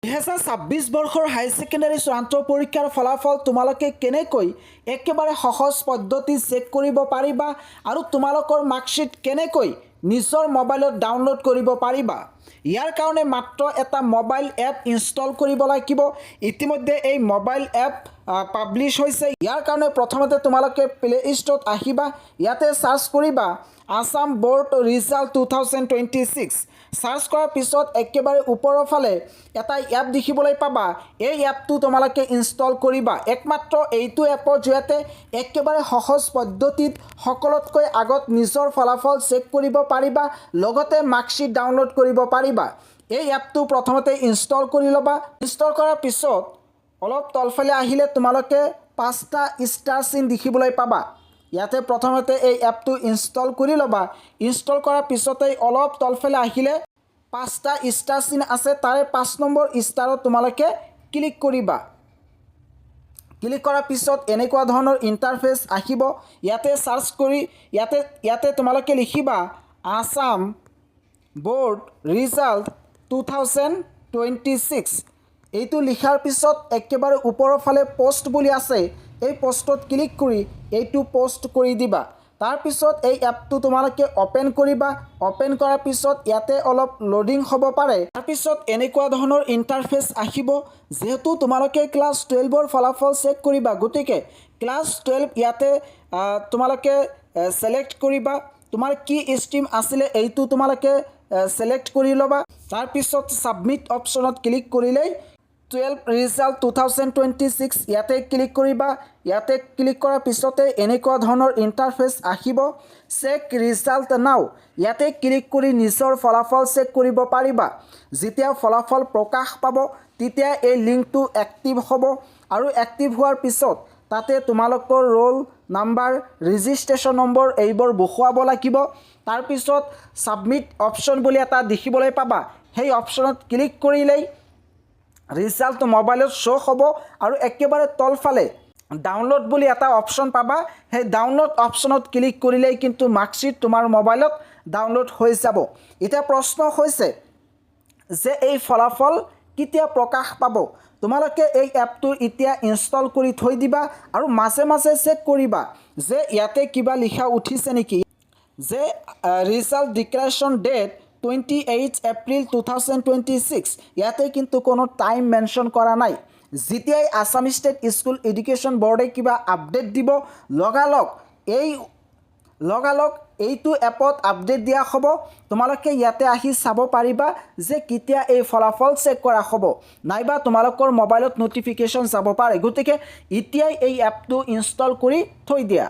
2026 বৰ্ষৰ হাই ছেকেণ্ডাৰী চূড়ান্ত পৰীক্ষাৰ ফলাফল তোমালোকে কেনেকৈ একেবাৰে সহজ পদ্ধতি চেক কৰিব পাৰিবা আৰু তোমালোকৰ মাৰ্কশ্বিট কেনেকৈ নিজৰ মোবাইলত ডাউনলোড কৰিব পাৰিবা। ইয়াৰ কাৰণে মাত্ৰ এটা মোবাইল এপ ইনষ্টল কৰিব লাগিব। ইতিমধ্যে এই মোবাইল এপ পাব্লিছ হৈছে। ইয়াৰ কাৰণে প্ৰথমতে তোমালোকে প্লে ষ্টৰত আহিবা। ইয়াতে সাৰ্চ কৰিবা আসাম বোৰ্ড ৰিজাল্ট 2026। সাৰ্চ কৰাৰ পিছত একেবাৰে ওপৰৰ ফালে এটা এপ দেখিবলৈ পাবা। এই এপটো তোমালোকে ইনষ্টল কৰিবা। একমাত্ৰ এইটো এপৰ জৰিয়তে একেবাৰে সহজ পদ্ধতিত সকলোতকৈ আগত নিজৰ ফলাফল চেক কৰিব পাৰিবা, লগতে মাৰ্কশ্বিট ডাউনলোড কৰিব পাৰিবা। এই এপটো প্ৰথমতে ইনষ্টল কৰি ল'বা। ইনষ্টল কৰাৰ পিছত অলপ তলফালে আহিলে তোমালোকে 5টা ষ্টাৰ চিন দেখিবলৈ পাবা। ইয়াতে প্ৰথমতে এই এপটো ইনষ্টল কৰি ল'বা। ইনষ্টল কৰাৰ পিছতেই অলপ তলফালে আহিলে 5টা ষ্টাৰ চিন আছে, তাৰে 5 নম্বৰ ষ্টাৰত তোমালোকে ক্লিক কৰিবা। ক্লিক কৰাৰ পিছত এনেকুৱা ধৰণৰ ইণ্টাৰফেচ আহিব। ইয়াতে সাৰ্চ কৰি ইয়াতে তোমালোকে লিখিবা আসাম বোৰ্ড ৰিজাল্ট 2026। এইটো লিখাৰ পিছত একেবাৰে ওপৰৰ ফালে পোষ্ট বুলি আছে, এই পোষ্টত ক্লিক কৰি এইটো পোষ্ট কৰি দিবা। তাৰপিছত এই এপটো তোমালোকে অপেন কৰিবা। অপেন কৰাৰ পিছত ইয়াতে অলপ লোডিং হ'ব পাৰে। তাৰপিছত এনেকুৱা ধৰণৰ ইণ্টাৰফেচ আহিব। যেহেতু তোমালোকে ক্লাছ 12ৰ ফলাফল চেক কৰিবা, গতিকে ক্লাছ 12 ইয়াতে তোমালোকে ছিলেক্ট কৰিবা। তোমাৰ কি ষ্ট্ৰীম আছিলে এইটো তোমালোকে ছিলেক্ট কৰি ল'বা। তাৰপিছত ছাবমিট অপশ্যনত ক্লিক কৰিলেই 12 ৰিজাল্ট 2026 ইয়াতে ক্লিক কৰিবা। ইয়াতে ক্লিক কৰাৰ পিছতে এনেকুৱা ধৰণৰ ইণ্টাৰফেচ আহিব। চেক ৰিজাল্ট নাও, ইয়াতে ক্লিক কৰি নিজৰ ফলাফল চেক কৰিব পাৰিবা। যেতিয়া ফলাফল প্ৰকাশ পাব তেতিয়া এই লিংকটো এক্টিভ হ'ব আৰু এক্টিভ হোৱাৰ পিছত তাতে তোমালোকৰ ৰোল নাম্বাৰ, ৰেজিষ্ট্ৰেশ্যন নম্বৰ এইবোৰ বহুৱাব লাগিব। তাৰপিছত ছাবমিট অপশ্যন বুলি এটা দেখিবলৈ পাবা। সেই অপশ্যনত ক্লিক কৰিলেই ৰিজাল্ট মোবাইলত শ্ব' হ'ব আৰু একেবাৰে তলফালে ডাউনলোড বুলি এটা অপশ্যন পাবা। সেই ডাউনলোড অপশ্যনত ক্লিক কৰিলেই কিন্তু মাৰ্কশ্বিট তোমাৰ মোবাইলত ডাউনলোড হৈ যাব। এতিয়া প্ৰশ্ন হৈছে যে এই ফলাফল কেতিয়া প্ৰকাশ পাব। তোমালোকে এই এপটো এতিয়া ইনষ্টল কৰি থৈ দিবা আৰু মাজে মাজে চেক কৰিবা যে ইয়াতে কিবা লিখা উঠিছে নেকি, যে ৰিজাল্ট ডিক্লেৰেশ্যন ডেট 28 এপ্ৰিল 2026। ইয়াতে কিন্তু কোনো টাইম মেনশ্যন কৰা নাই। যেতিয়াই আসাম ষ্টেট স্কুল এডুকেশ্যন বোৰ্ডে কিবা আপডেট দিব লগালগ এইটো এপত আপডেট দিয়া হ'ব। তোমালোকে ইয়াতে আহি চাব পাৰিবা যে কেতিয়া এই ফলাফল চেক কৰা হ'ব, নাইবা তোমালোকৰ মোবাইলত ন'টিফিকেশ্যন যাব পাৰে। গতিকে এতিয়াই এই এপটো ইনষ্টল কৰি থৈ দিয়া।